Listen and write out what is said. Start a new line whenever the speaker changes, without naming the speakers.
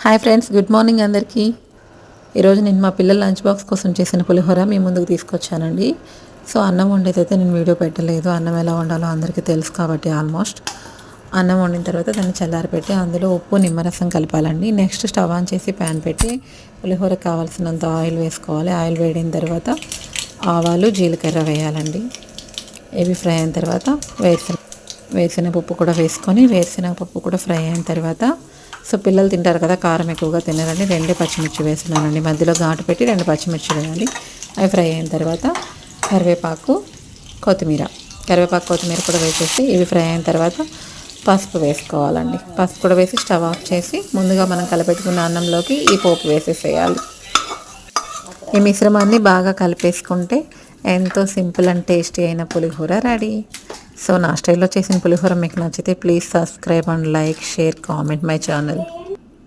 Hi friends, good morning అందరికీ. ఈరోజు నేను మా పిల్లల లంచ్ బాక్స్ కోసం చేసిన పులిహోర మీ ముందుకు తీసుకొచ్చానండి. సో అన్నం వండేదైతే నేను వీడియో పెట్టలేదు. అన్నం ఎలా వండాలో అందరికీ తెలుసు కాబట్టి ఆల్మోస్ట్ అన్నం వండిన తర్వాత దాన్ని చల్లారిపెట్టి అందులో ఉప్పు నిమ్మరసం కలపాలండి. నెక్స్ట్ స్టవ్ ఆన్ చేసి ప్యాన్ పెట్టి పులిహోరకు కావాల్సినంత ఆయిల్ వేసుకోవాలి. ఆయిల్ వేడిన తర్వాత ఆవాలు జీలకర్ర వేయాలండి. ఇవి ఫ్రై అయిన తర్వాత వేరుశనగపప్పు కూడా వేసుకొని వేరుశనగపప్పు కూడా ఫ్రై అయిన తర్వాత సో పిల్లలు తింటారు కదా, కారం ఎక్కువగా తినారండి, 2 పచ్చిమిర్చి వేస్తున్నానండి. మధ్యలో ఘాటు పెట్టి 2 పచ్చిమిర్చి వేయాలి. అవి ఫ్రై అయిన తర్వాత కరివేపాకు కొత్తిమీర కూడా వేసేసి ఇవి ఫ్రై అయిన తర్వాత పసుపు వేసుకోవాలండి. పసుపు కూడా వేసి స్టవ్ ఆఫ్ చేసి ముందుగా మనం కలిపెట్టుకున్న అన్నంలోకి ఈ పోపు వేసేసేయాలి. ఈ మిశ్రమాన్ని బాగా కలిపేసుకుంటే ఎంతో సింపుల్ అండ్ టేస్టీ అయిన పులిహోర రెడీ. సో నా స్టైల్లో చేసిన పులిహోర మీకు నచ్చితే please subscribe and like, share, comment my channel.